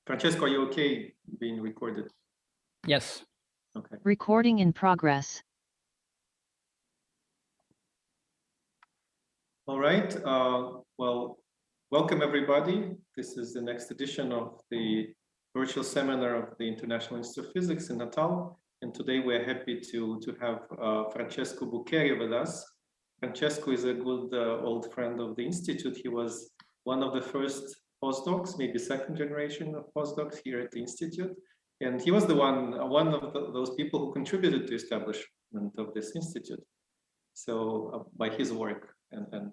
Francesco, are you okay being recorded? Yes. Okay. Recording in progress. All right. Well, welcome everybody. This is the next edition of the virtual seminar of the International Institute of Physics in Natal. And today we're happy to have Francesco Buccheri with us. Francesco is a good old friend of the Institute. He was one of the first postdocs, maybe second generation of postdocs here at the Institute. And he was the one of those people who contributed to establishment of this Institute. So by his work and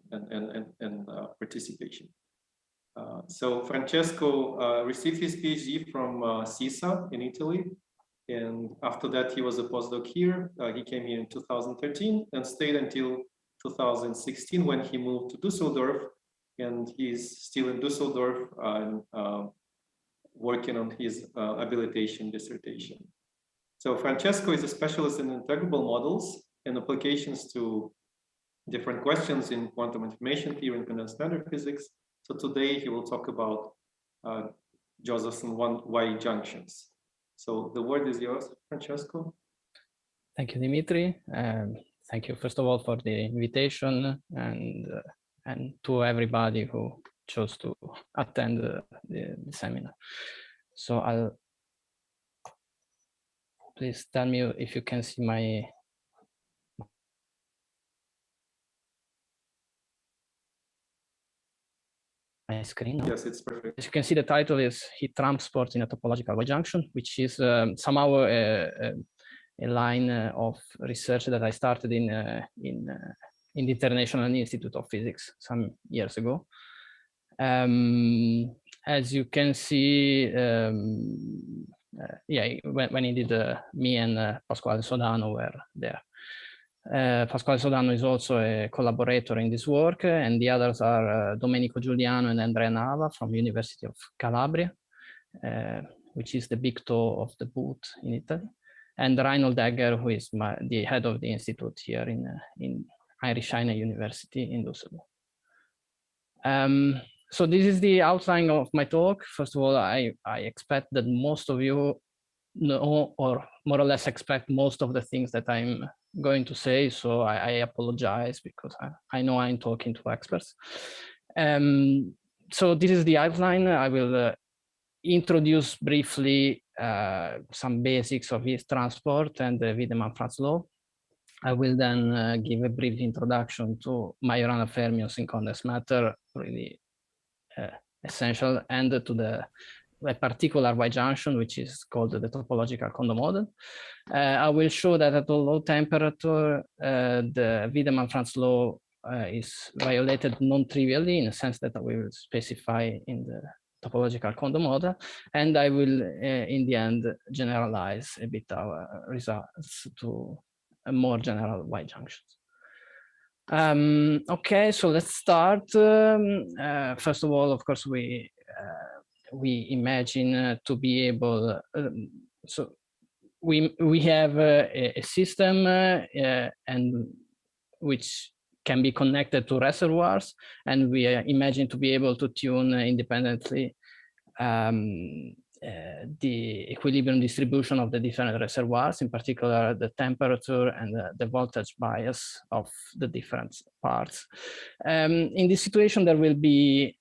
participation. So Francesco received his PhD from CISA in Italy. And after that, he was a postdoc here. He came here in 2013 and stayed until 2016 when he moved to Düsseldorf. And he's still in Düsseldorf and working on his habilitation dissertation. So Francesco is a specialist in integrable models and applications to different questions in quantum information theory and condensed matter physics. So today he will talk about Josephson Y-junctions. So the word is yours, Francesco. Thank you, Dimitri. Thank you, first of all, for the invitation and to everybody who chose to attend the seminar. So I'll please tell me if you can see my screen. Yes, it's perfect. As you can see, the title is Heat Transport in a Topological Y-junction, which is somehow a line of research that I started in the International Institute of Physics some years ago. As you can see, yeah, when he did, me and Pasquale Sodano were there. Pasquale Sodano is also a collaborator in this work, and the others are Domenico Giuliano and Andrea Nava from University of Calabria, which is the big toe of the boot in Italy, and Reinhold Egger, who is the head of the institute here in Heinrich Heine University in Düsseldorf. So this is the outline of my talk. First of all, I expect that most of you know or more or less expect most of the things that I'm going to say, so I apologize because I know I'm talking to experts. So this is the outline. I will introduce briefly some basics of heat transport and the Wiedemann-Franz law. I will then give a brief introduction to Majorana fermions in condensed matter, really essential, and to a particular Y-junction, which is called the topological Kondo model. I will show that at a low temperature, the Wiedemann-Franz law is violated non-trivially in a sense that we will specify in the topological Kondo model, and I will, in the end, generalize a bit our results to a more general Y-junctions. Okay, so let's start. First of all, of course, we imagine to be able, so we have a system and which can be connected to reservoirs, and we imagine to be able to tune independently the equilibrium distribution of the different reservoirs, in particular the temperature and the voltage bias of the different parts. In this situation, there will be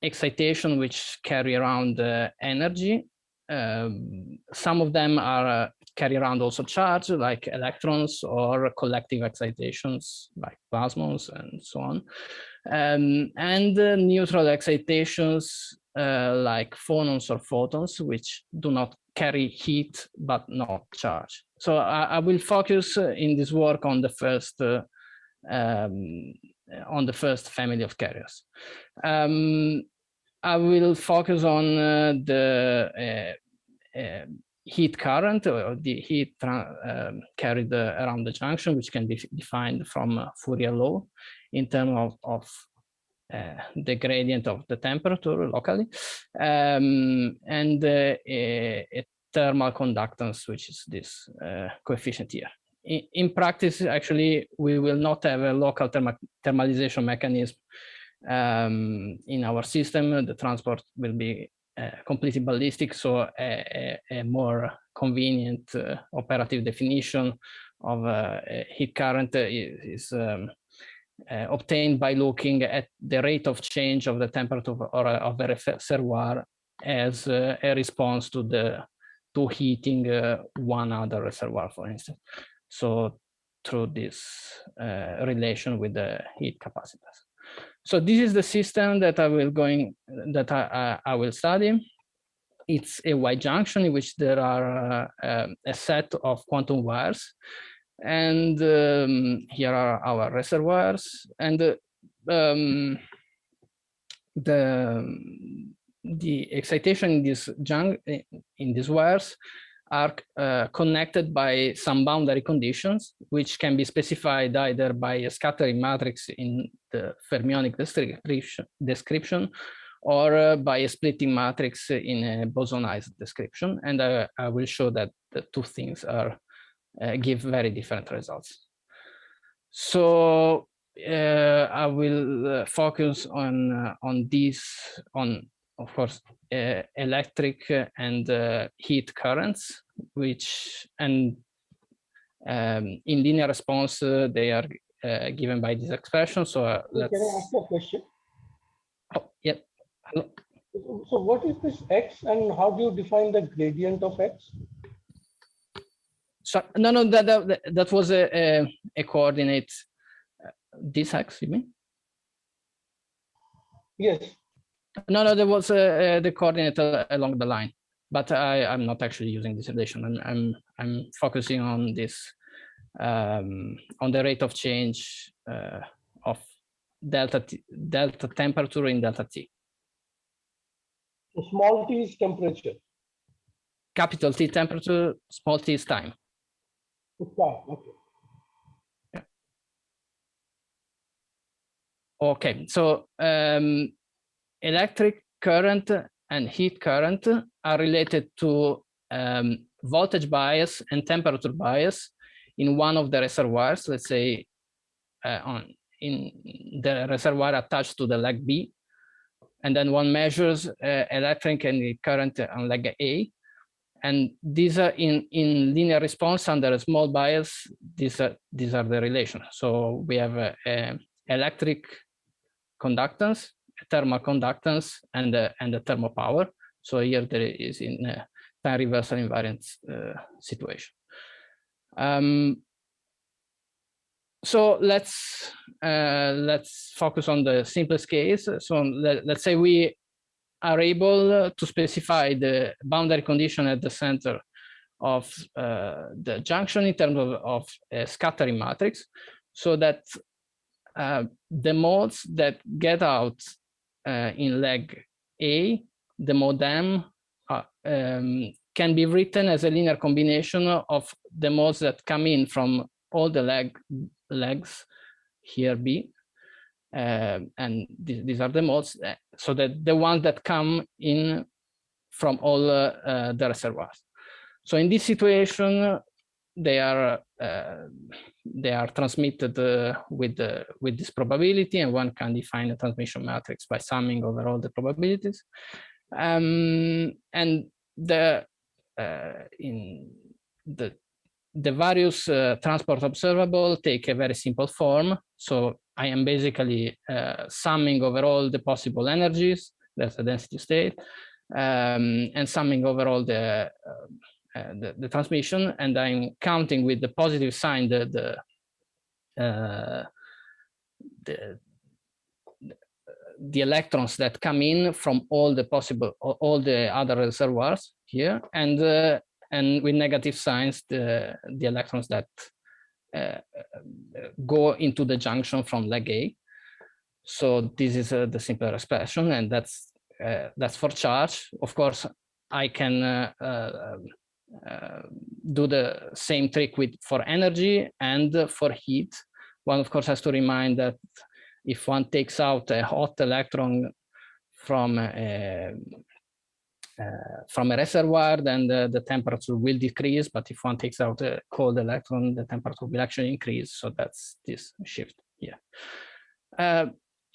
excitation which carry around energy. Some of them are carry around also charge, like electrons, or collective excitations like plasmons and so on, and neutral excitations like phonons or photons, which do not carry heat but not charge. So I will focus in this work on the first family of carriers. I will focus on the heat current, or the heat carried around the junction, which can be defined from Fourier law in terms of the gradient of the temperature locally, and a thermal conductance, which is this coefficient here. In practice, actually, we will not have a local thermalization mechanism in our system. The transport will be completely ballistic, so a more convenient operative definition of heat current is obtained by looking at the rate of change of the temperature of a reservoir as a response to heating one other reservoir, for instance. So through this relation with the heat capacitors. So this is the system that I will study. It's a Y-junction in which there are a set of quantum wires, and here are our reservoirs, and the excitation in these wires are connected by some boundary conditions, which can be specified either by a scattering matrix in the fermionic description or by a splitting matrix in a bosonized description. And I will show that the two things are give very different results. So I will focus on these, of course, electric and heat currents, which in linear response they are given by this expression. So let's. Can I ask a question? Oh, yeah. Hello. So what is this X, and how do you define the gradient of X? So no, that was a coordinate. This X, you mean? Yes. No, there was the coordinate along the line, but I'm not actually using this relation. I'm focusing on this on the rate of change of delta temperature in delta T. So small t is temperature. Capital T temperature, small t is time. Okay. Yeah. Okay, so electric current and heat current are related to voltage bias and temperature bias in one of the reservoirs, let's say in the reservoir attached to the leg B. And then one measures electric and heat current on leg A. And these are in linear response under a small bias. These are the relations. So we have electric conductance, thermal conductance, and the thermal power. So here there is in a time reversal invariant situation. So let's focus on the simplest case. So let's say we are able to specify the boundary condition at the center of the junction in terms of a scattering matrix, so that the modes that get out in leg A, the mode M, can be written as a linear combination of the modes that come in from all the legs here B. And these are the modes, so that the ones that come in from all the reservoirs. So in this situation, they are transmitted with this probability, and one can define a transmission matrix by summing over all the probabilities. And the various transport observable take a very simple form. So I am basically summing over all the possible energies, that's the density state, and summing over all the transmission, and I'm counting with the positive sign the electrons that come in from all the other reservoirs here, and with negative signs the electrons that go into the junction from leg A. So this is the simpler expression, and that's for charge. Of course, I can do the same trick for energy and for heat. One, of course, has to remind that if one takes out a hot electron from a reservoir, then the temperature will decrease. But if one takes out a cold electron, the temperature will actually increase. So that's this shift here.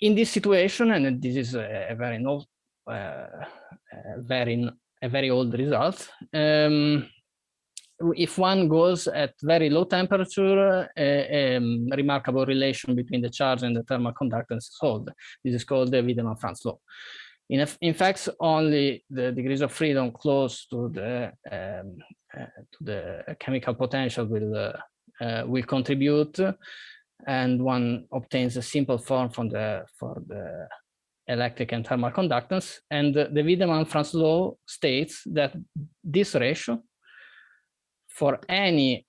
In this situation, and this is a very a very old result. If one goes at very low temperature, a remarkable relation between the charge and the thermal conductance is solved. This is called the Wiedemann-Franz law. In fact, only the degrees of freedom close to the chemical potential will contribute, and one obtains a simple form for the electric and thermal conductance. And the Wiedemann-Franz law states that this ratio for any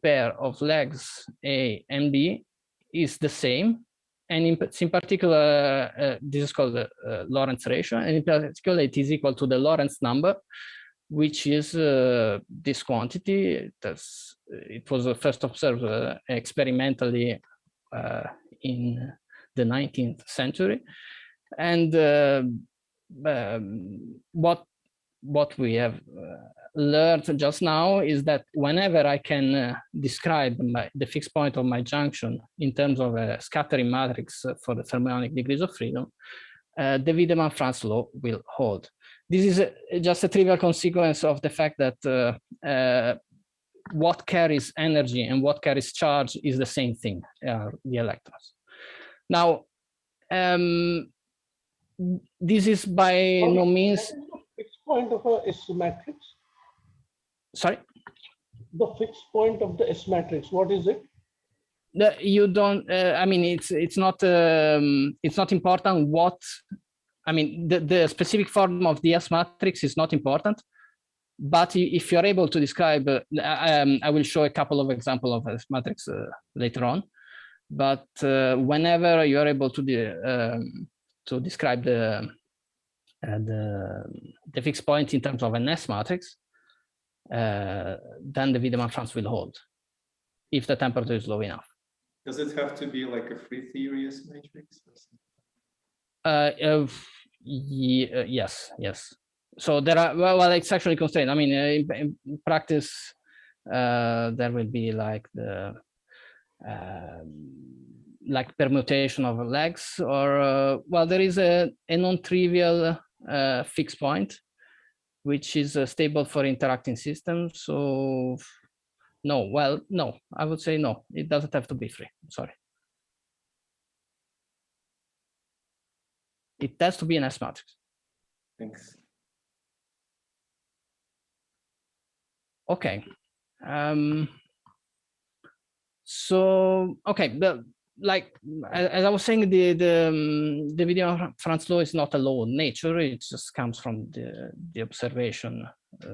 pair of legs A and B is the same. And in particular, this is called the Lorentz ratio. And in particular, it is equal to the Lorentz number, which is this quantity. It was first observed experimentally in the 19th century. And what we have learned just now is that whenever I can describe the fixed point of my junction in terms of a scattering matrix for the fermionic degrees of freedom, the Wiedemann-Franz law will hold. This is just a trivial consequence of the fact that what carries energy and what carries charge is the same thing, the electrons. Now, this is by no means fixed point of a S matrix. Sorry? The fixed point of the S matrix, what is it? You don't. I mean, it's not important what. I mean, the specific form of the S matrix is not important, but if you're able to describe, I will show a couple of examples of S matrix later on. But whenever you are able to describe the fixed point in terms of an S matrix, then the Wiedemann-Franz will hold if the temperature is low enough. Does it have to be like a free theory S matrix? Yes. So there are, well, it's actually constrained. I mean, in practice, there will be like the like permutation of legs, or well, there is a non-trivial fixed point, which is stable for interacting systems. So no, well, no, I would say no, it doesn't have to be free. Sorry. It has to be an S matrix. Thanks. Okay. So, okay, like as I was saying, the Wiedemann-Franz law is not a law of nature. It just comes from the observation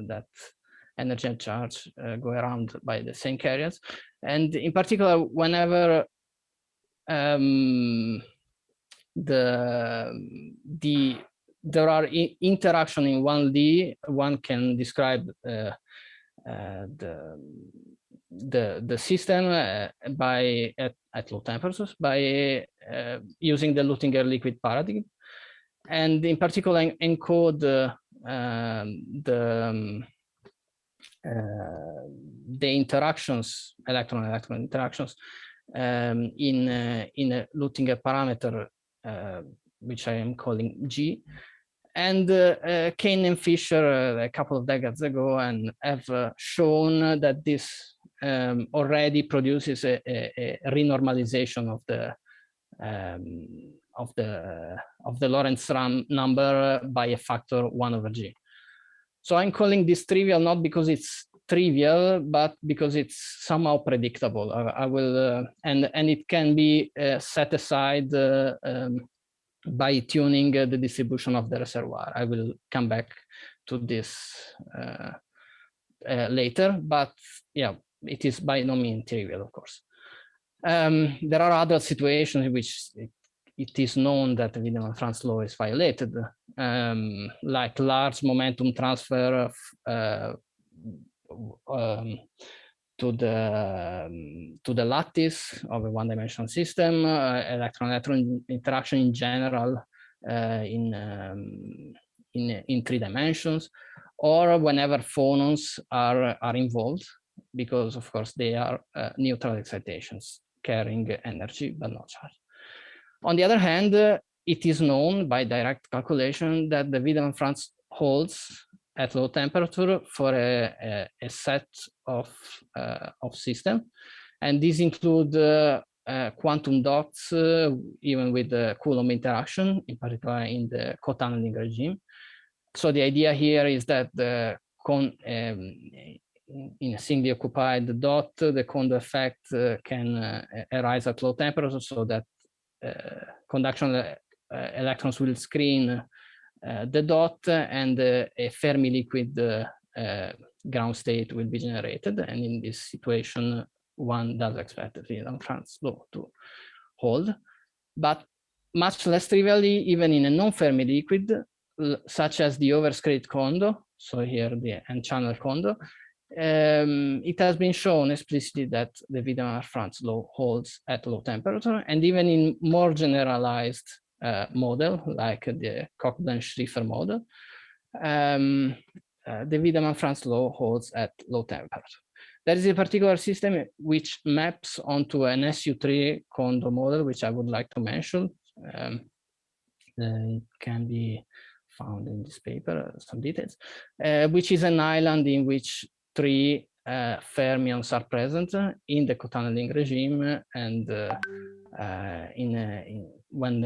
that energy and charge go around by the same carriers, and in particular, whenever there are interaction in 1D, one can describe the system at low temperatures by using the Luttinger liquid paradigm, and in particular encode the interactions, electron-electron interactions, in a Luttinger parameter, which I am calling G. And Kane and Fisher a couple of decades ago and have shown that this already produces a renormalization of the Lorentz number by a factor 1/G. So I'm calling this trivial not because it's trivial, but because it's somehow predictable. I will and it can be set aside by tuning the distribution of the reservoir. I will come back to this later, but yeah, it is by no means trivial, of course. There are other situations in which it is known that the Wiedemann-Franz law is violated, like large momentum transfer to the lattice of a one-dimensional system, electron-electron interaction in general in 3 dimensions, or whenever phonons are involved, because of course they are neutral excitations carrying energy but not charge. On the other hand, it is known by direct calculation that the Wiedemann-Franz holds at low temperature for a set of systems. And these include quantum dots, even with the Coulomb interaction, in particular in the co-tunneling regime. So the idea here is that the in a singly occupied dot, the Kondo effect can arise at low temperature, so that conduction electrons will screen the dot, and a Fermi liquid ground state will be generated. And in this situation, one does expect the Wiedemann-Franz law to hold. But much less trivially, even in a non-Fermi liquid, such as the overscreen Kondo, so here the n-channel Kondo, it has been shown explicitly that the Wiedemann-Franz law holds at low temperature, and even in more generalized model, like the Cockburn-Schrieffer model, the Wiedemann-Franz law holds at low temperature. There is a particular system which maps onto an SU3 Kondo model, which I would like to mention. It can be found in this paper, some details, which is an island in which 3 fermions are present in the co-tunneling regime, and when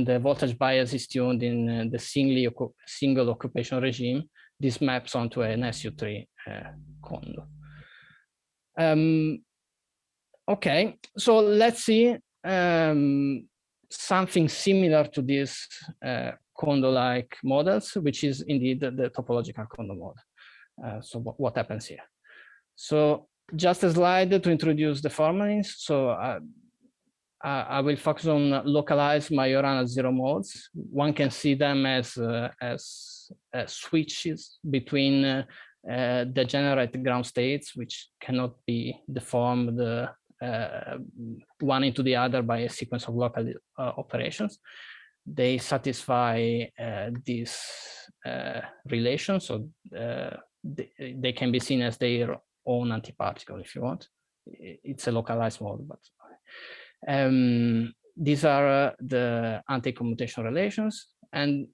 the voltage bias is tuned in the single occupation regime, this maps onto an SU3 Kondo. Okay, so let's see something similar to this Kondo-like models, which is indeed the topological Kondo model. So what happens here? So just a slide to introduce the formulas. So I will focus on localized Majorana zero modes. One can see them as switches between degenerate ground states, which cannot be deformed one into the other by a sequence of local operations. They satisfy this relation, so they can be seen as their own antiparticle, if you want. It's a localized mode, but these are the anti-commutation relations. And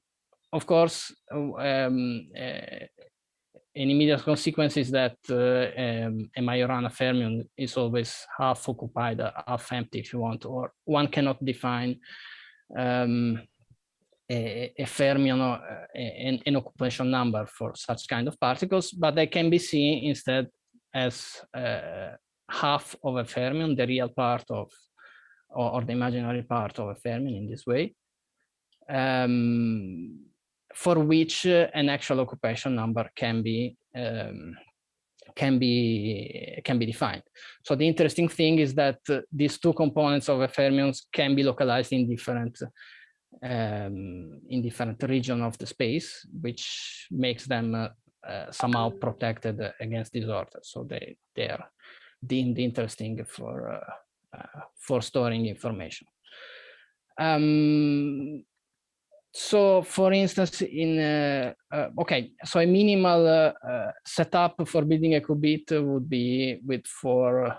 of course, an immediate consequence is that a Majorana fermion is always half occupied, half empty, if you want, or one cannot define a fermion or an occupation number for such kind of particles, but they can be seen instead as half of a fermion, the real part of, or the imaginary part of a fermion in this way, for which an actual occupation number can be defined. So the interesting thing is that these two components of a fermions can be localized in different regions of the space, which makes them somehow protected against disorder. So they are deemed interesting for storing information. So for instance, okay, so a minimal setup for building a qubit would be with 4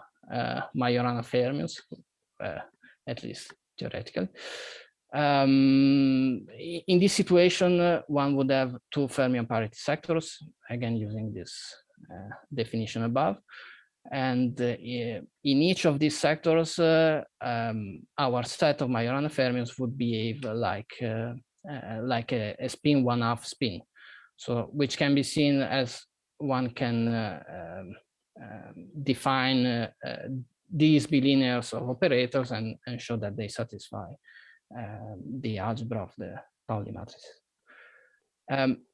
Majorana fermions, at least theoretically. In this situation, one would have 2 fermion parity sectors, again using this definition above. And in each of these sectors, our set of Majorana fermions would behave like a spin 1/2 spin, so which can be seen as one can define these bilinears of operators and show that they satisfy the algebra of the Pauli matrices.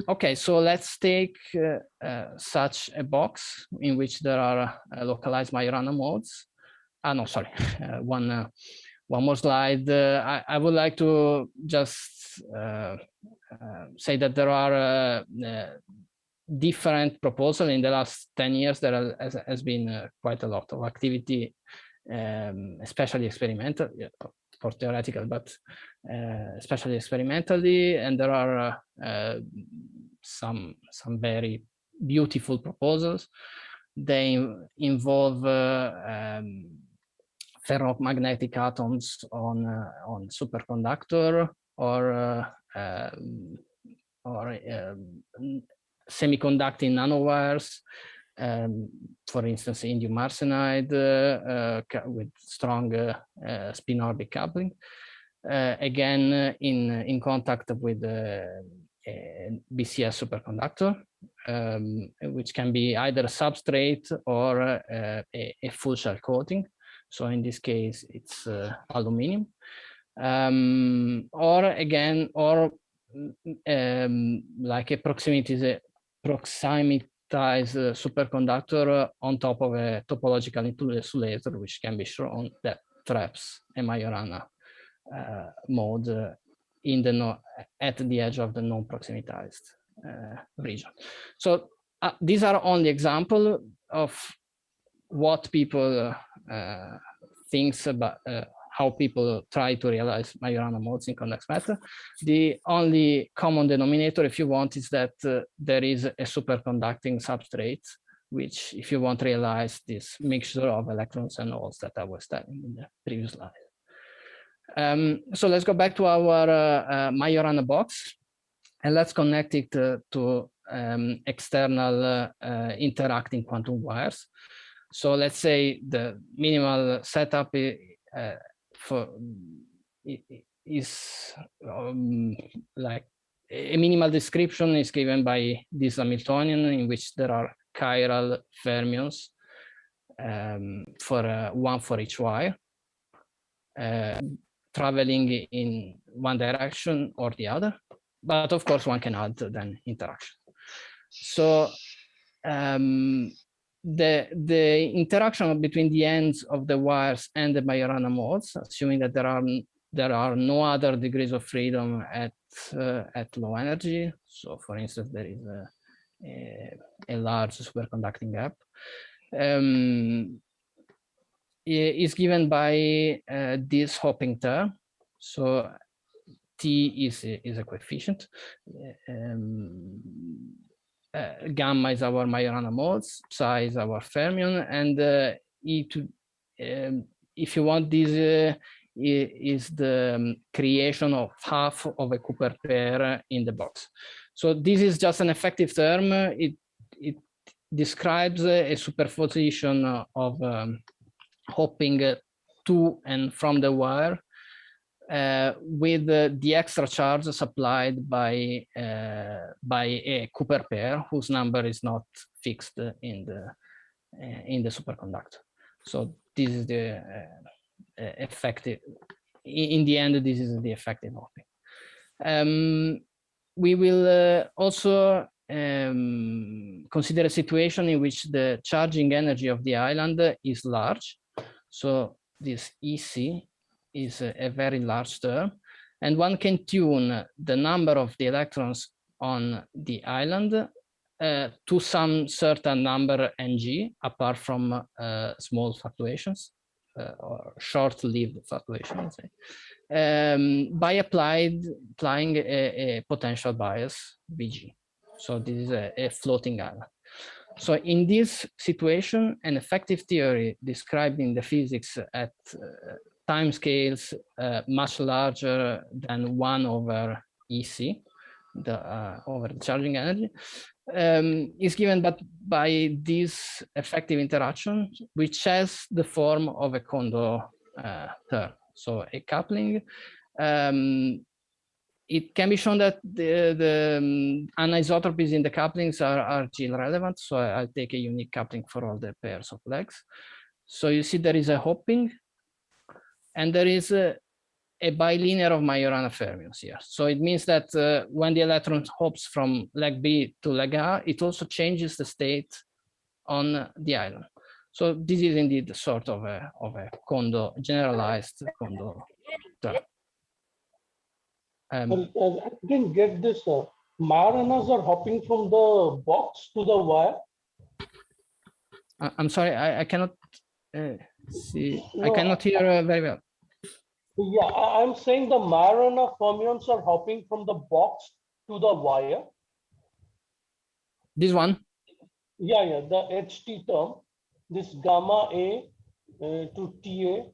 Okay, so let's take such a box in which there are localized Majorana modes. No, sorry, one more slide. I would like to just say that there are different proposals in the last 10 years. There has been quite a lot of activity, especially experimental, for theoretical, but especially experimentally, and there are some very beautiful proposals. They involve ferromagnetic atoms on superconductor, or semiconducting nanowires, for instance, indium arsenide with strong spin-orbit coupling. Again, in contact with the BCS superconductor, which can be either a substrate or a full shell coating. So in this case, it's aluminum. Or again, like a proximitized superconductor on top of a topological insulator, which can be shown that traps a Majorana mode at the edge of the non-proximitized region. So these are only examples of what people thinks about how people try to realize Majorana modes in convex matter. The only common denominator, if you want, is that there is a superconducting substrate, which, if you want to realize this mixture of electrons and holes that I was telling in the previous slide. So let's go back to our Majorana box, and let's connect it to external interacting quantum wires. So let's say the minimal setup is like a minimal description is given by this Hamiltonian, in which there are chiral fermions one for each wire, traveling in one direction or the other, but of course one can add then interaction. So the interaction between the ends of the wires and the Majorana modes, assuming that there are no other degrees of freedom at low energy. So for instance, there is a large superconducting gap, is given by this hopping term. So T is a coefficient. Gamma is our Majorana modes, psi is our fermion, and if you want, this is the creation of half of a Cooper pair in the box. So this is just an effective term. It describes a superposition of hopping to and from the wire with the extra charge supplied by a Cooper pair whose number is not fixed in the superconductor. So this is the effective. In the end, this is the effective hopping. We will also consider a situation in which the charging energy of the island is large. So this EC is a very large term, and one can tune the number of the electrons on the island to some certain number ng, apart from small fluctuations or short-lived fluctuations, by applying a potential bias Vg. So this is a floating island. So in this situation, an effective theory describing the physics at time scales much larger than 1 over EC, over the charging energy, is given by this effective interaction, which has the form of a Kondo term. So a coupling. It can be shown that the anisotropies in the couplings are Gill relevant. So I'll take a unique coupling for all the pairs of legs. So you see there is a hopping, and there is a bilinear of Majorana fermions here. So it means that when the electron hops from leg B to leg A, it also changes the state on the island. So this is indeed sort of a Kondo, generalized Kondo term. I didn't get this. Majoranas are hopping from the box to the wire. I'm sorry, I cannot see. No, I cannot hear very well. Yeah, I'm saying the Majorana fermions are hopping from the box to the wire. This one? Yeah, the HT term, this gamma A to TA,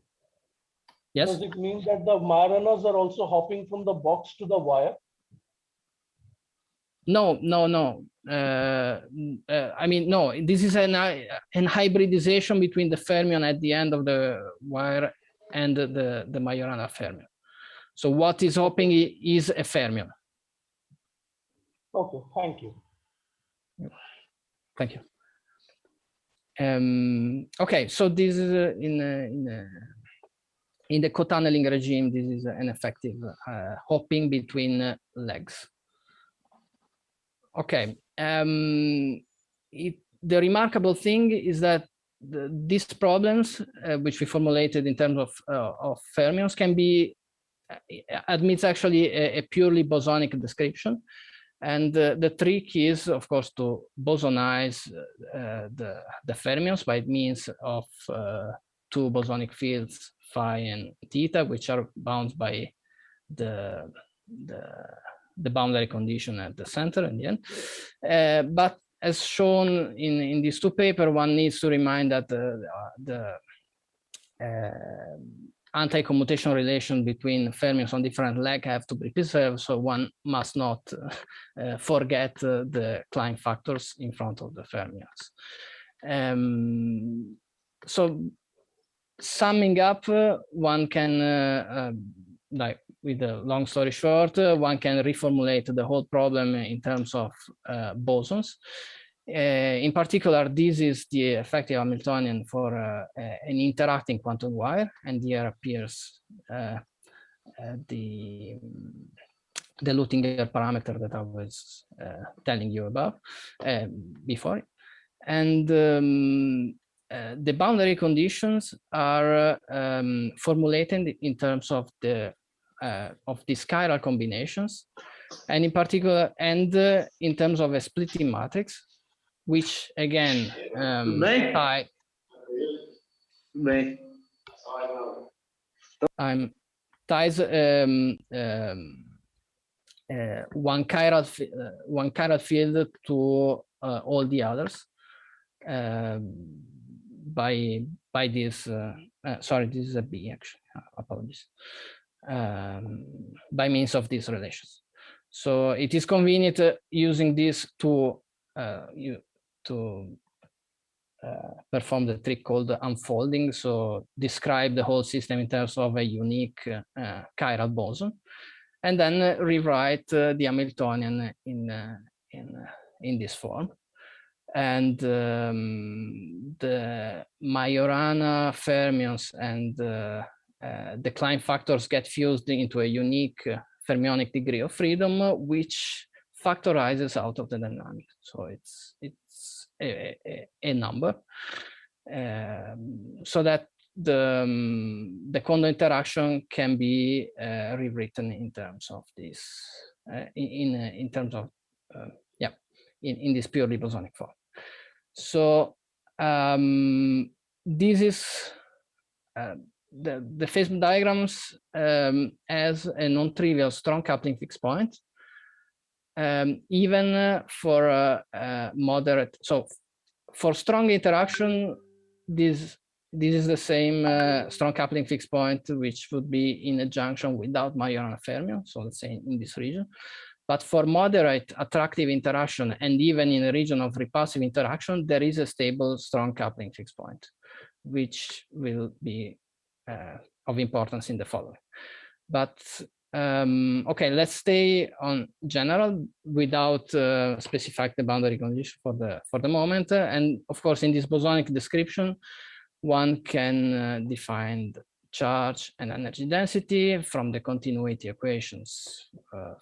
Yes. Does it mean that the Maronas are also hopping from the box to the wire? No, no, no. I mean, no, this is an hybridization between the fermion at the end of the wire and the Majorana fermion. So what is hopping is a fermion. Okay, thank you. Thank you. Okay, so this is in the co-tunneling regime, this is an effective hopping between legs. Okay, the remarkable thing is that these problems, which we formulated in terms of fermions, can be admits actually a purely bosonic description. And the trick is, of course, to bosonize the fermions by means of two bosonic fields, phi and theta, which are bound by the boundary condition at the center in the end. But as shown in these two papers, one needs to remind that the anti-commutation relation between fermions on different legs have to be preserved, so one must not forget the Klein factors in front of the fermions. So summing up, one can, like with a long story short, one can reformulate the whole problem in terms of bosons. In particular, this is the effective Hamiltonian for an interacting quantum wire, and here appears the Luttinger parameter that I was telling you about before. And the boundary conditions are formulated in terms of the chiral combinations, and in particular, and in terms of a splitting matrix, which again ties one chiral field to all the others by this. Sorry, this is a B actually. Apologies. By means of these relations. So it is convenient using this to perform the trick called unfolding. So describe the whole system in terms of a unique chiral boson, and then rewrite the Hamiltonian in this form. And the Majorana fermions and the Klein factors get fused into a unique fermionic degree of freedom, which factorizes out of the dynamic. So it's a number, so that the Kondo interaction can be rewritten in terms of this, in terms of in this purely bosonic form. So this is the phase diagrams as a non-trivial strong coupling fixed point, even for moderate. So for strong interaction, this is the same strong coupling fixed point, which would be in a junction without Majorana fermion, so let's say in this region. But for moderate attractive interaction, and even in a region of repulsive interaction, there is a stable strong coupling fixed point, which will be of importance in the following. But okay, let's stay on general without specifying the boundary condition for the moment. And of course, in this bosonic description, one can define the charge and energy density from the continuity equations.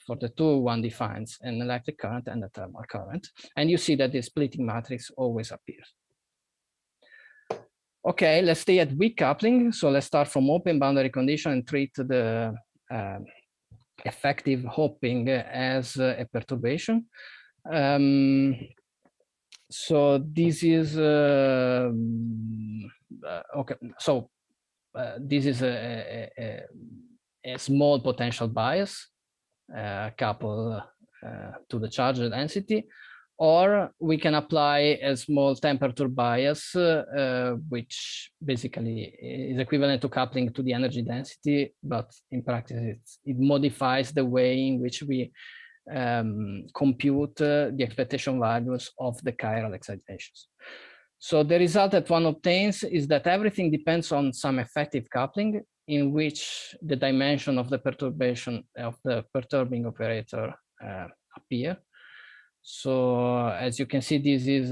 For the two, one defines an electric current and a thermal current. And you see that the splitting matrix always appears. Okay, let's stay at weak coupling. So let's start from open boundary condition and treat the effective hopping as a perturbation. So this is okay. So this is a small potential bias coupled to the charge density, or we can apply a small temperature bias, which basically is equivalent to coupling to the energy density, but in practice it modifies the way in which we compute the expectation values of the chiral excitations. So the result that one obtains is that everything depends on some effective coupling in which the dimension of the perturbation of the perturbing operator appear. So as you can see, this is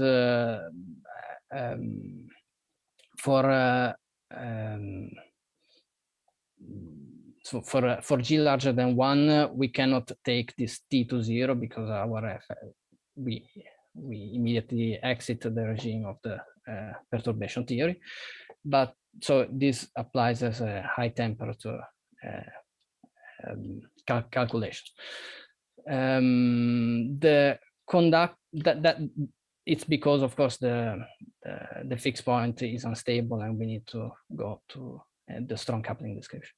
for G larger than 1, we cannot take this T to 0 because our we immediately exit the regime of the perturbation theory. But so this applies as a high temperature calculation. The conduct that it's because, of course, the fixed point is unstable and we need to go to the strong coupling description.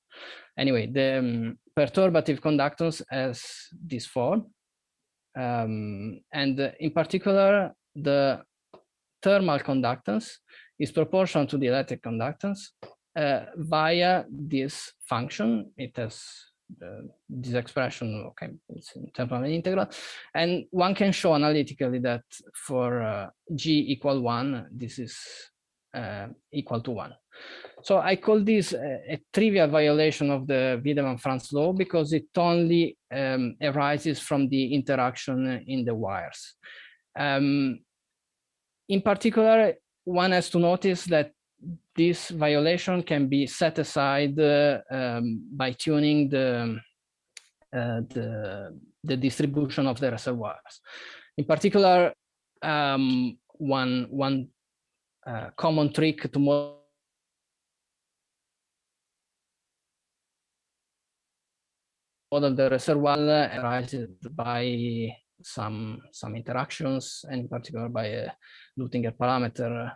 Anyway, the perturbative conductance has this form, and in particular, the thermal conductance is proportional to the electric conductance via this function. It has this expression, okay, it's in terms of an integral, and one can show analytically that for G equal 1, this is equal to 1. So I call this a trivial violation of the Wiedemann-Franz law because it only arises from the interaction in the wires. In particular, one has to notice that this violation can be set aside by tuning the distribution of the reservoirs. In particular, one common trick to model the reservoir arises by some interactions, and in particular by a Luttinger parameter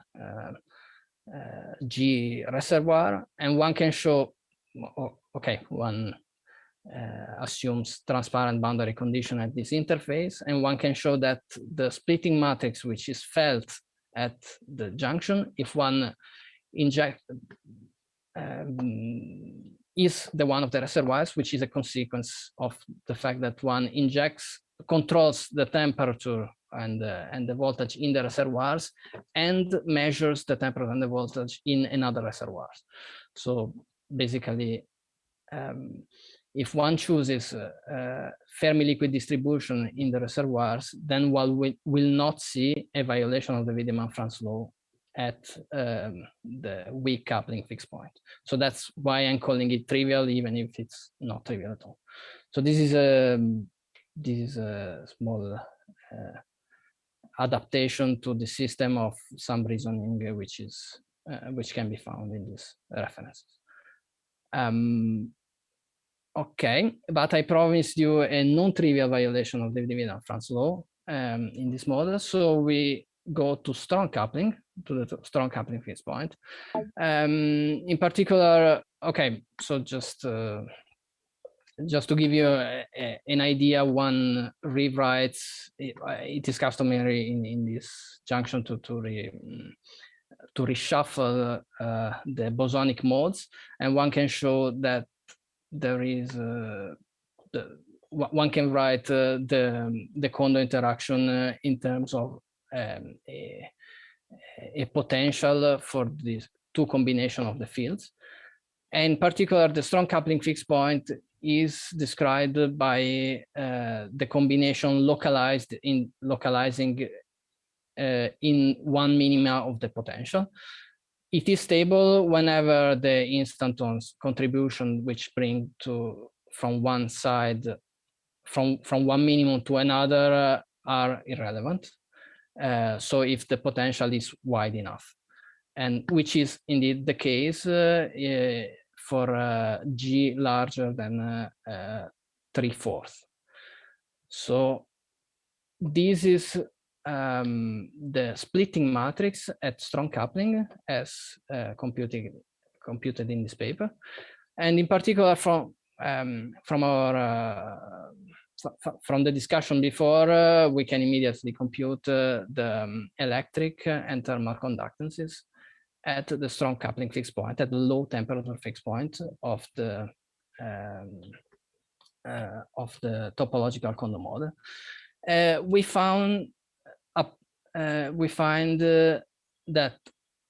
G reservoir, and one can show, okay, one assumes transparent boundary condition at this interface, and one can show that the splitting matrix which is felt at the junction, if one inject is the one of the reservoirs, which is a consequence of the fact that one controls the temperature and the voltage in the reservoirs and measures the temperature and the voltage in another reservoirs. So basically, if one chooses Fermi liquid distribution in the reservoirs, then one will not see a violation of the Wiedemann-Franz law at the weak coupling fixed point. So that's why I'm calling it trivial, even if it's not trivial at all. So this is a small adaptation to the system of some reasoning which can be found in these references. Okay, but I promised you a non-trivial violation of the Wiedemann-Franz law in this model. So we go to strong coupling, to the strong coupling fixed point. In particular, okay, so just to give you an idea, one rewrites, it is customary in this junction to reshuffle the bosonic modes, and one can show that there is one can write the Kondo interaction in terms of a potential for these two combination of the fields. And in particular, the strong coupling fixed point is described by the combination localizing in one minima of the potential. It is stable whenever the instantons contribution which bring from one side, from one minimum to another are irrelevant. So if the potential is wide enough, and which is indeed the case for G larger than 3/4. So this is the splitting matrix at strong coupling as computed in this paper, and in particular from our from the discussion before, we can immediately compute the electric and thermal conductances at the strong coupling fixed point, at the low temperature fixed point of the topological Kondo model. We find that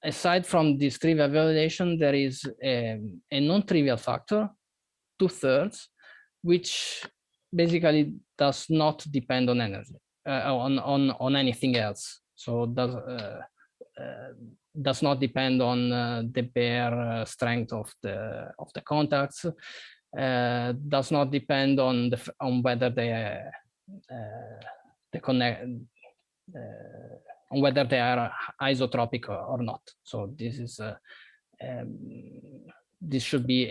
aside from this trivial violation, there is a non-trivial factor, 2/3, which basically does not depend on energy, on anything else. So does not depend on the bare strength of the contacts. Does not depend on whether on whether they are isotropic or not. So this is this should be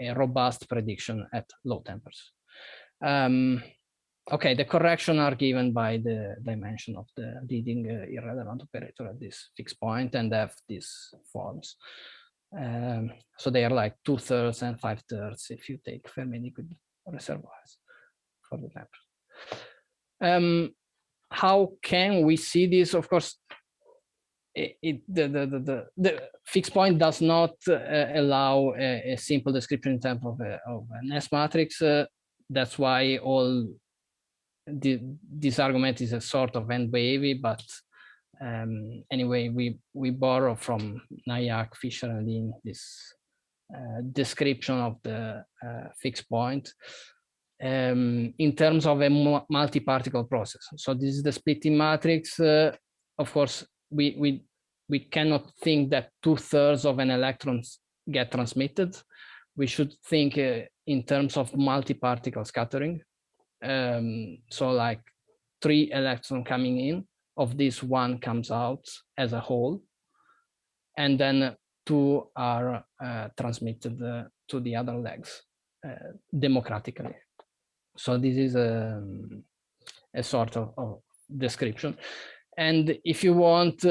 a robust prediction at low temperatures. Okay, the correction are given by the dimension of the leading irrelevant operator at this fixed point and have these forms. So they are like 2/3 and 5/3 if you take Fermi liquid reservoirs for the temperature. How can we see this? Of course, the fixed point does not allow a simple description in terms of an S matrix. That's why this argument is a sort of end wavy, but anyway, we borrow from Nayak, Fisher, and Lin this description of the fixed point in terms of a multi-particle process. So this is the splitting matrix. Of course, we cannot think that 2/3 of an electron get transmitted. We should think in terms of multi-particle scattering. So like 3 electrons coming in, of this 1 comes out as a whole, and then 2 are transmitted to the other legs democratically. So this is a sort of description. And if you want,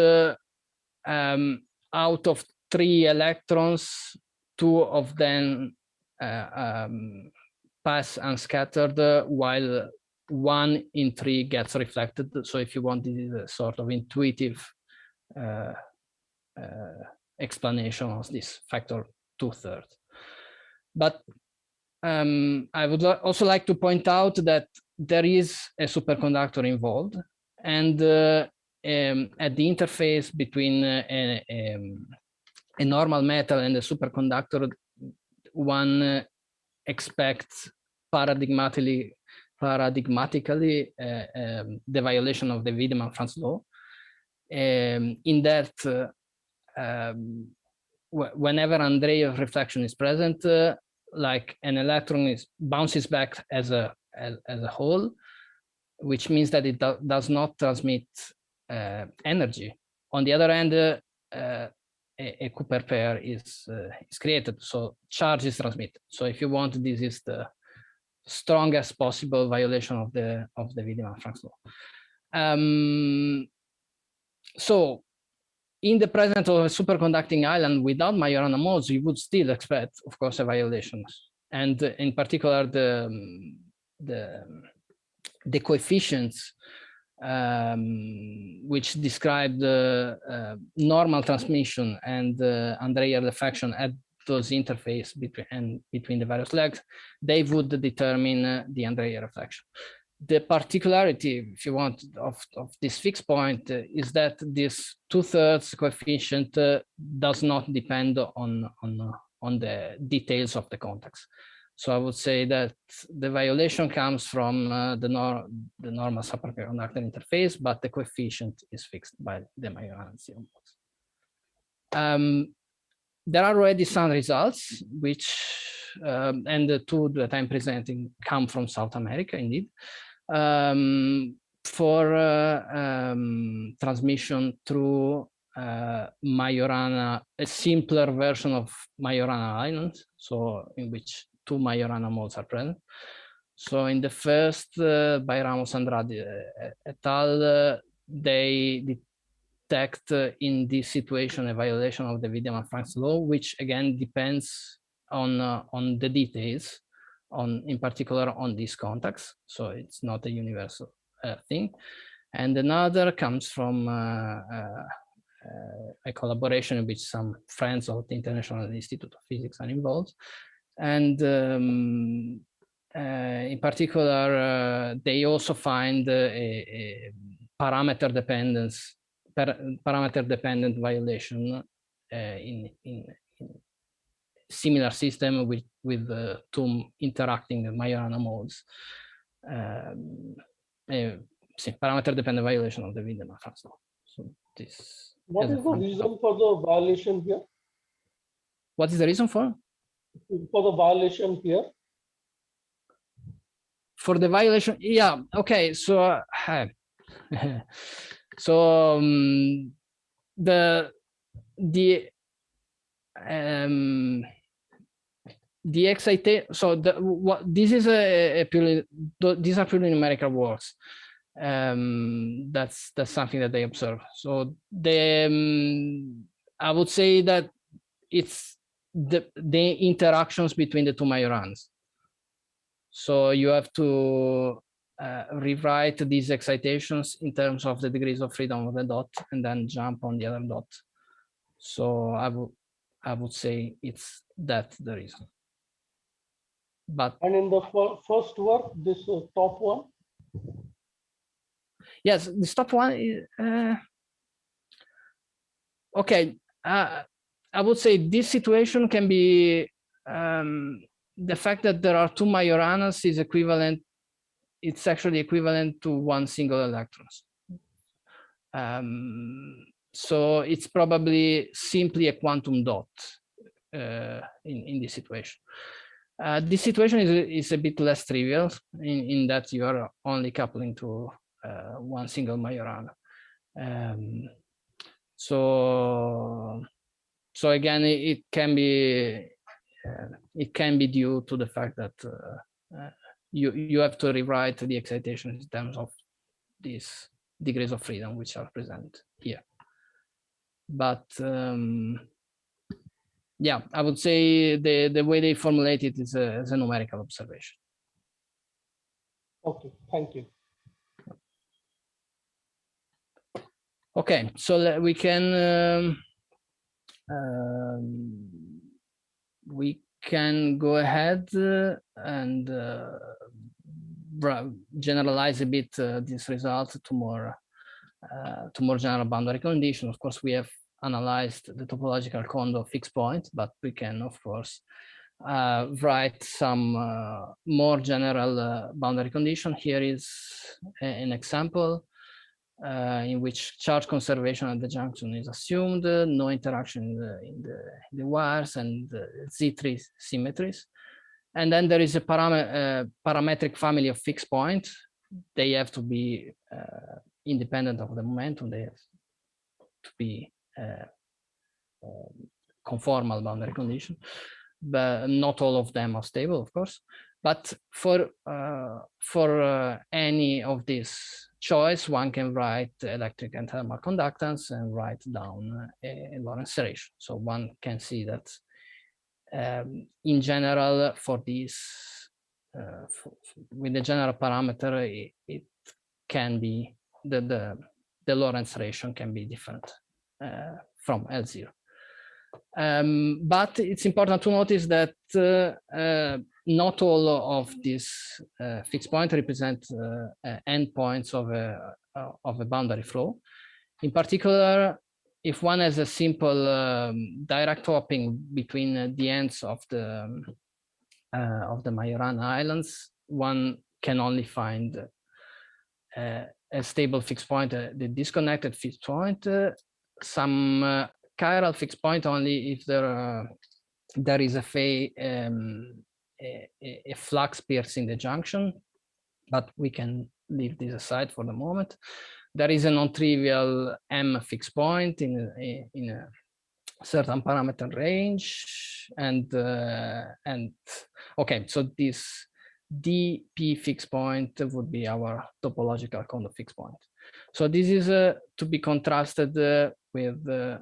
out of 3 electrons, 2 of them pass unscattered, while 1 in 3 gets reflected. So if you want, this is a sort of intuitive explanation of this factor 2/3. But I would also like to point out that there is a superconductor involved, and at the interface between a normal metal and a superconductor, one expects paradigmatically the violation of the Wiedemann-Franz law, in that whenever Andreev reflection is present, like an electron bounces back as a whole, which means that it does not transmit energy. On the other hand, a Cooper pair is created, so charge is transmitted. So if you want, this is the strongest possible violation of the Wiedemann-Franz law. So in the presence of a superconducting island without Majorana modes, you would still expect, of course, a violation. And in particular, the coefficients which describe the normal transmission and Andreev reflection at those interface between the various legs, they would determine the Andreev reflection. The particularity, if you want, of this fixed point is that this 2/3 coefficient does not depend on the details of the contacts. So I would say that the violation comes from the normal superconductor interface, but the coefficient is fixed by the Majorana zero modes. There are already some results, which, and the 2 that I'm presenting come from South America, indeed, for transmission through Majorana, a simpler version of Majorana islands, so in which 2 Majorana modes are present. So in the first, by Ramos Andrade et al., they detect in this situation a violation of the Wiedemann-Franz law, which again depends on the details in particular on these contacts. So it's not a universal thing. And another comes from a collaboration in which some friends of the International Institute of Physics are involved. And in particular, they also find a parameter dependent violation in similar system with two interacting Majorana modes. Parameter dependent violation of the Wiedemann-Franz law. So this. What is the reason for the violation here? What is the reason for? For the violation here? For the violation, yeah, okay. So, so the excitation. So this is these are purely numerical works. That's something that they observe. So I would say that it's the interactions between the two Majorans. So you have to rewrite these excitations in terms of the degrees of freedom of the dot and then jump on the other dot. So I would say it's that the reason. But and in the first work, this top one. Yes, this top one is okay. I would say this situation can be the fact that there are two Majoranas is equivalent. It's actually equivalent to one single electron. So it's probably simply a quantum dot in this situation. This situation is a bit less trivial in that you are only coupling to one single Majorana. So again, it can be due to the fact that you have to rewrite the excitation in terms of these degrees of freedom which are present here. But yeah, I would say the way they formulate it is a numerical observation. Okay, thank you. Okay, so we can go ahead and generalize a bit this result to more general boundary conditions. Of course, we have analyzed the topological condo fixed point, but we can, of course, write some more general boundary condition. Here is an example in which charge conservation at the junction is assumed, no interaction in the wires, and Z3 symmetries. And then there is a parametric family of fixed points. They have to be independent of the momentum. They have to be conformal boundary condition, but not all of them are stable, of course. But for any of these choice, one can write electric and thermal conductance and write down a Lorentz ratio. So one can see that in general, for these, with the general parameter, it can be the Lorentz ratio can be different from L0. But it's important to notice that not all of these fixed points represent endpoints of a boundary flow. In particular, if one has a simple direct hopping between the ends of the Majorana islands, one can only find a stable fixed point, the disconnected fixed point, some chiral fixed point only if there is a flux piercing the junction, but we can leave this aside for the moment. There is a non-trivial M fixed point in a certain parameter range, and okay, so this dp fixed point would be our topological condo fixed point. So this is to be contrasted with the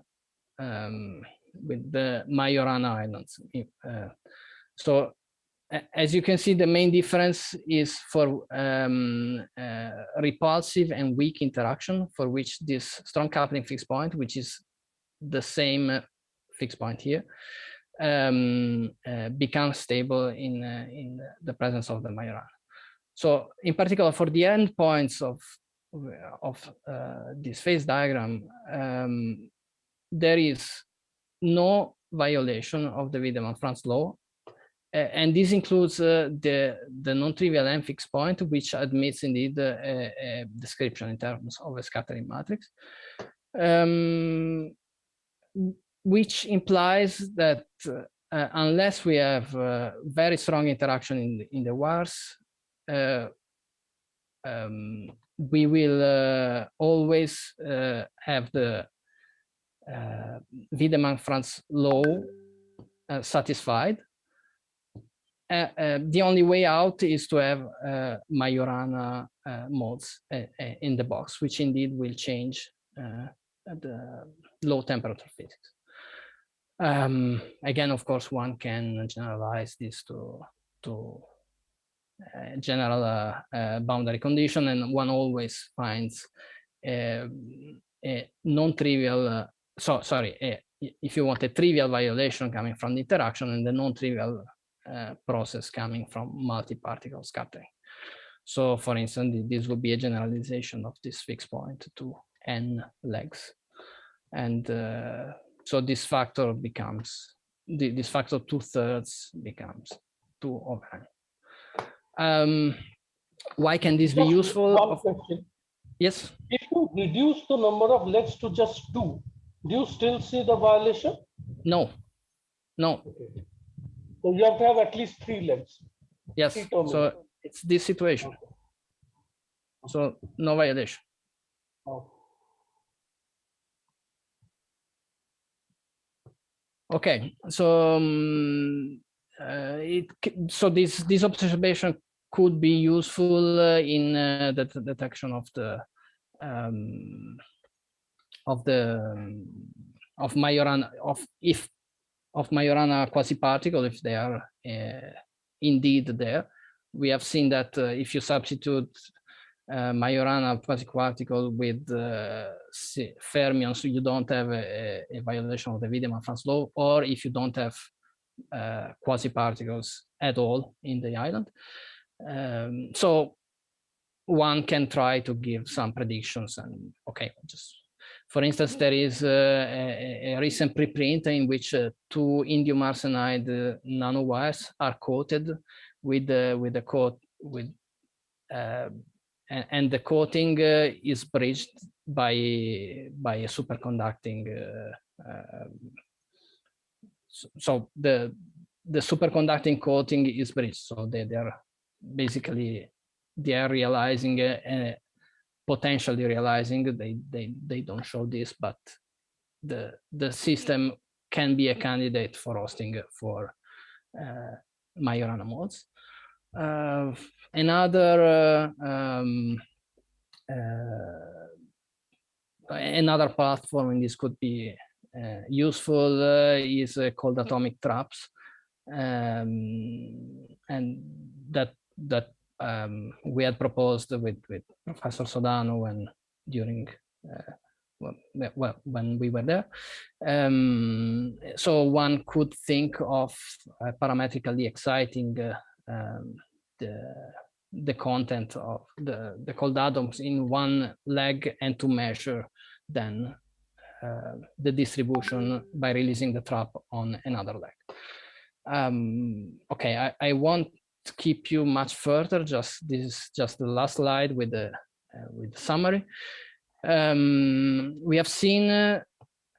Majorana islands. So as you can see, the main difference is for repulsive and weak interaction, for which this strong coupling fixed point, which is the same fixed point here, becomes stable in the presence of the Majorana. So in particular, for the endpoints of this phase diagram, there is no violation of the Wiedemann-Franz law. And this includes the non-trivial M fixed point, which admits indeed a description in terms of a scattering matrix, which implies that unless we have very strong interaction in the wires, we will always have the Wiedemann-Franz law satisfied. The only way out is to have Majorana modes in the box, which indeed will change the low temperature physics. Again, of course, one can generalize this to general boundary condition, and one always finds a non-trivial, if you want a trivial violation coming from the interaction and the non-trivial process coming from multi-particle scattering. So for instance, this would be a generalization of this fixed point to n legs. And so this factor becomes, this factor 2/3 becomes 2 over n. Why can this be useful? One question. Yes? If you reduce the number of legs to just 2, do you still see the violation? No, no. Okay. So you have to have at least 3 legs. Yes, so it's this situation. Okay. So no violation. Oh. Okay, so so this observation could be useful in the detection of the Majorana Majorana quasi-particle if they are indeed there. We have seen that if you substitute Majorana quasi-particle with fermions, you don't have a violation of the Wiedemann-Franz law, or if you don't have quasi-particles at all in the island. So one can try to give some predictions, and okay, just for instance, there is a recent preprint in which 2 indium arsenide nanowires are coated with the coat and the coating is bridged by a superconducting. So the superconducting coating is bridged. So they are basically realizing potentially realizing, they don't show this, but the system can be a candidate for hosting for Majorana modes. Another platform in this could be useful is called atomic traps, and that we had proposed with Professor Sodano when we were there. So one could think of parametrically exciting the content of the cold atoms in one leg, and to measure then the distribution by releasing the trap on another leg. Okay, I won't keep you much further. This is just the last slide with the summary. We have seen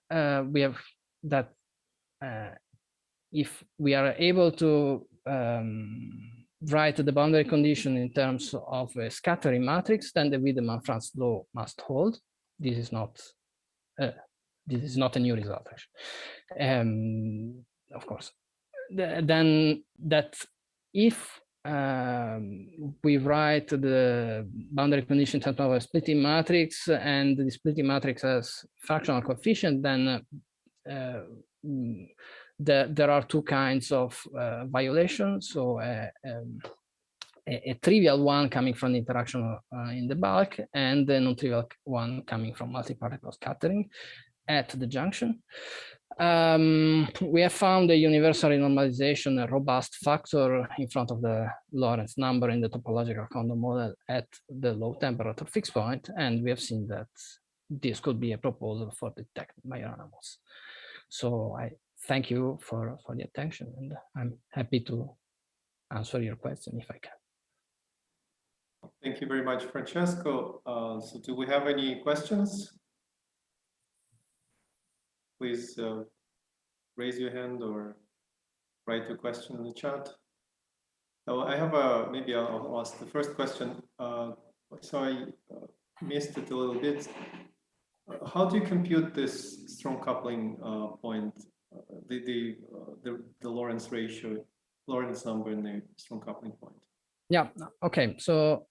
that if we are able to write the boundary condition in terms of a scattering matrix, then the Wiedemann-Franz law must hold. This is not a new result, actually. Of course, then that if we write the boundary condition in terms of a splitting matrix, and the splitting matrix has fractional coefficient, then there are two kinds of violations. So a trivial one coming from the interaction in the bulk, and the non-trivial one coming from multi-particle scattering at the junction. We have found a universal renormalization, a robust factor in front of the Lorentz number in the topological condom model at the low temperature fixed point, and we have seen that this could be a proposal for detecting Majorana modes. So I thank you for the attention, and I'm happy to answer your question if I can. Thank you very much, Francesco. So do we have any questions? Please raise your hand or write your question in the chat. Oh, I have maybe I'll ask the first question. So I missed it a little bit. How do you compute this strong coupling point, the Lorentz ratio, Lorentz number in the strong coupling point? Yeah, okay, so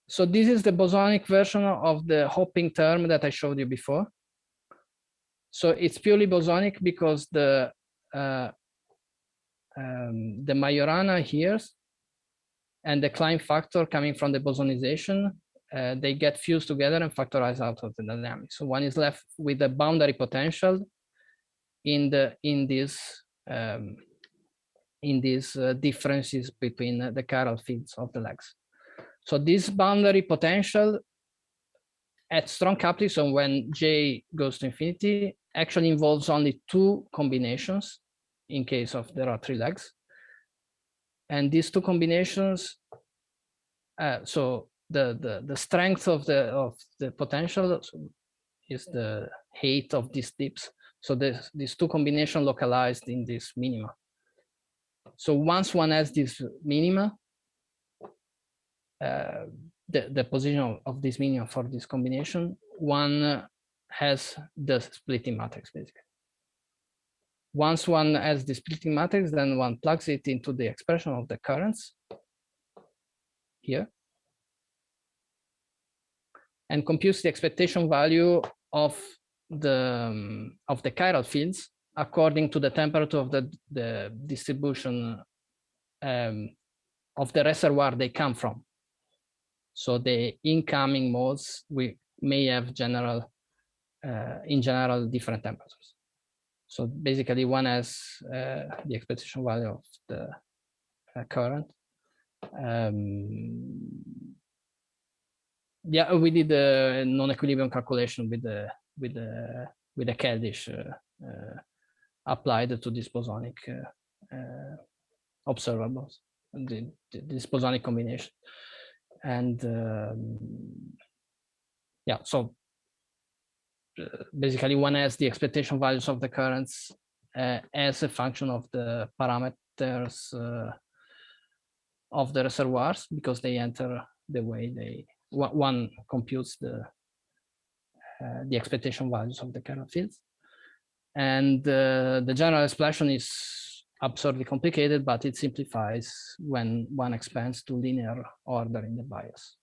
this is the bosonic version of the hopping term that I showed you before. So it's purely bosonic because the Majorana here and the Klein factor coming from the bosonization, they get fused together and factorized out of the dynamics. So one is left with the boundary potential in these differences between the chiral fields of the legs. So this boundary potential at strong coupling, so when J goes to infinity, actually involves only two combinations in case of there are three legs. And these two combinations, so the strength of the potential is the height of these dips. So these two combinations localized in this minima. So once one has this minima, the position of this minimum for this combination, one has the splitting matrix basically. Once one has the splitting matrix, then one plugs it into the expression of the currents here and computes the expectation value of the chiral fields according to the temperature of the distribution of the reservoir they come from. So the incoming modes we may have in general different temperatures. So basically one has the expectation value of the current. Yeah, we did a non-equilibrium calculation with the Keldysh applied to this bosonic observables, this bosonic combination. And yeah, so basically one has the expectation values of the currents as a function of the parameters of the reservoirs, because they enter the way one computes the expectation values of the chiral fields. And the general expression is absurdly complicated, but it simplifies when one expands to linear order in the bias.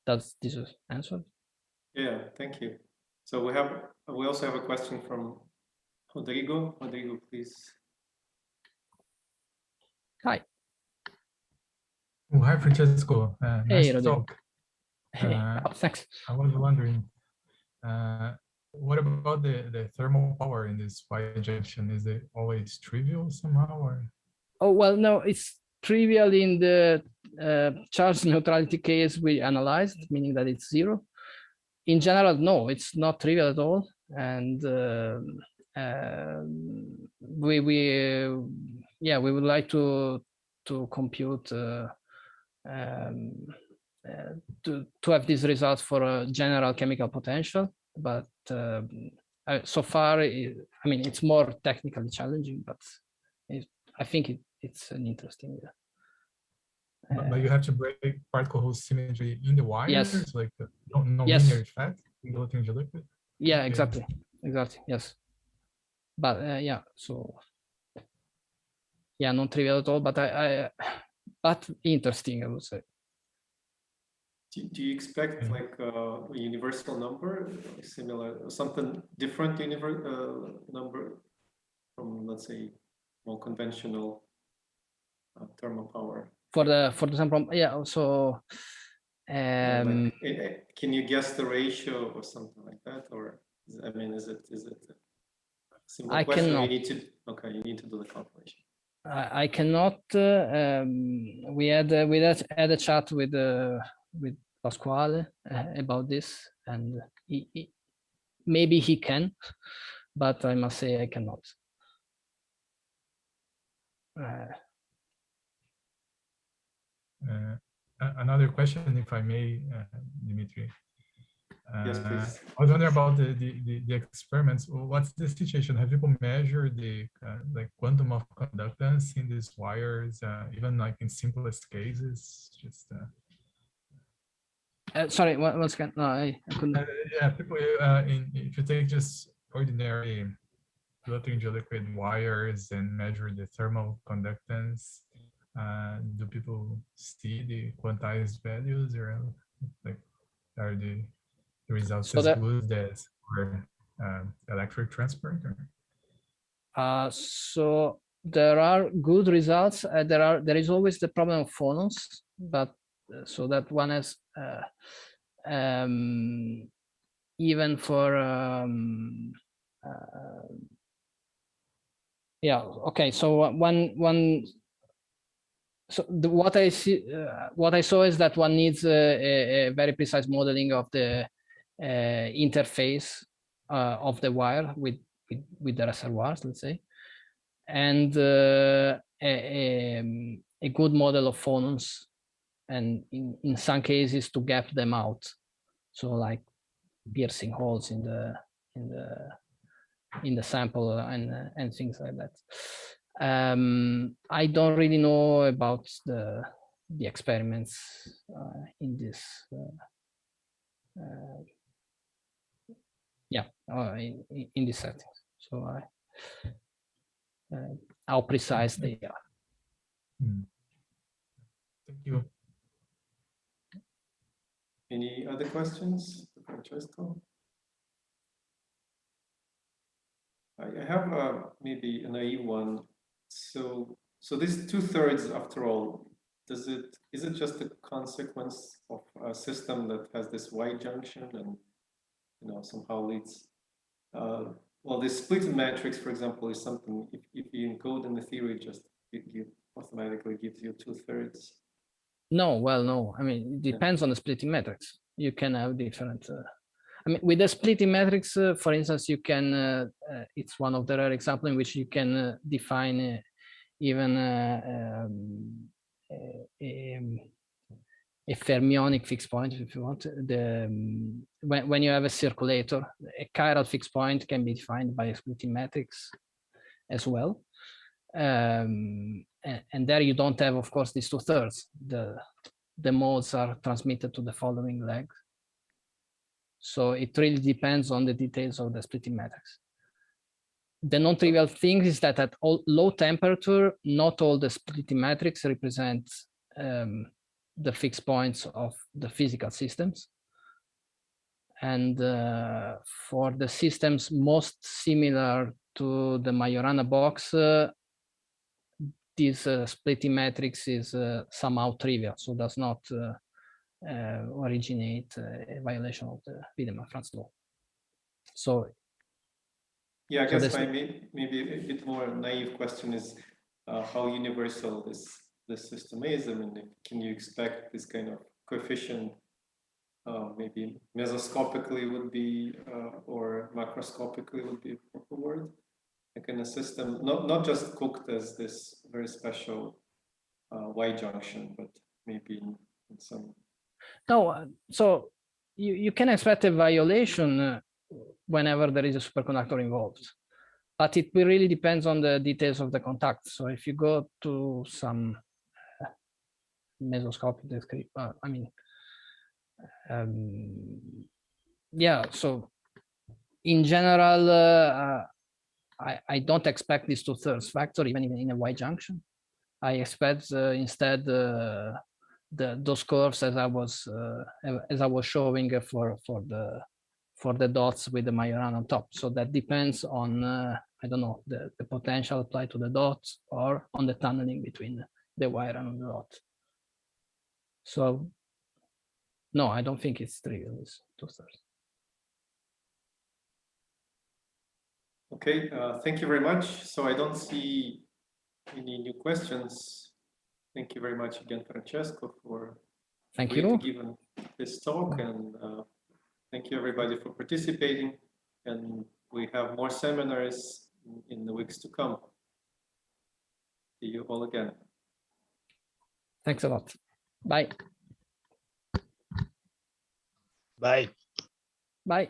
Does this answer? Yeah, thank you. So we also have a question from Rodrigo. Rodrigo, please. Hi. Oh, hi, Francesco. Nice Hey, to talk. Thanks. I was wondering, what about the thermal power in this Y-junction? Is it always trivial somehow, or? Oh, well, no, it's trivial in the charge neutrality case we analyzed, meaning that it's 0. In general, no, it's not trivial at all. And we would like to compute to have these results for a general chemical potential, but so far, I mean, it's more technically challenging, but I think it's an interesting. But you have to break particle Hall symmetry in the wires, yes. Like no yes. linear effect in the liquid liquid. Yeah, okay. exactly, yes. But yeah, so yeah, non-trivial at all, but but interesting, I would say. Do you expect like a universal number, similar, something different number from, let's say, more conventional thermal power? For the sample, yeah. So, can you guess the ratio or something like that, or I mean, is it a simple I question? cannot. You need to you need to do the calculation. I cannot. We had a chat with Pasquale about this, and maybe he can, but I must say I cannot. Another question, if I may, Dimitri. Yes, please. I was wondering about the experiments. What's the situation? Have people measured the like quantum of conductance in these wires, even like in simplest cases? Just sorry, once again, no, I couldn't. Yeah, people. If you take just ordinary filtering liquid wires and measure the thermal conductance, do people see the quantized values, or like are the results as good as for electric transport? Or? So there are good results. There is always the problem of phonons, but so that one has even for yeah, okay. So what I see, what I saw is that one needs a very precise modeling of the interface of the wire with the reservoirs, let's say, and a good model of phonons, and in some cases to gap them out, so like piercing holes in the sample and things like that. I don't really know about the experiments in this. Yeah, in this setting. So how precise they are. Thank you. Any other questions, Francesco? I have maybe a naive one. So this 2/3, after all, is it just a consequence of a system that has this Y-junction and somehow leads? Well, this split matrix, for example, is something if you encode in the theory, it automatically gives you 2/3. No, well, no. I mean, it depends on the splitting matrix. You can have different. I mean, with the splitting matrix, for instance, you can. It's one of the rare examples in which you can define even a fermionic fixed point, if you want. When you have a circulator, a chiral fixed point can be defined by a splitting matrix as well. And there you don't have, of course, these 2/3. The modes are transmitted to the following leg. So it really depends on the details of the splitting matrix. The non-trivial thing is that at low temperature, not all the splitting matrix represent the fixed points of the physical systems. And for the systems most similar to the Majorana box, this splitting matrix is somehow trivial, so does not originate a violation of the Wiedemann-Franz law. So yeah, I guess maybe a bit more naive question is how universal this system is. I mean, can you expect this kind of coefficient maybe mesoscopically would be or macroscopically would be a proper word? Like in a system, not just cooked as this very special Y-junction, but maybe in some. No, so you can expect a violation whenever there is a superconductor involved, but it really depends on the details of the contact. So if you go to some mesoscopic description, I mean, yeah. So in general, I don't expect this 2/3 factor even in a Y-junction. I expect instead those curves as I was showing for the dots with the Majorana on top. So that depends on I don't know, the potential applied to the dots or on the tunneling between the wire and the dot. So no, I don't think it's trivial, these two stars. Okay, thank you very much. So I don't see any new questions. Thank you very much again, Francesco, for Thank you. giving this talk, and thank you everybody for participating. And we have more seminars in the weeks to come. See you all again. Thanks a lot. Bye. Bye. Bye.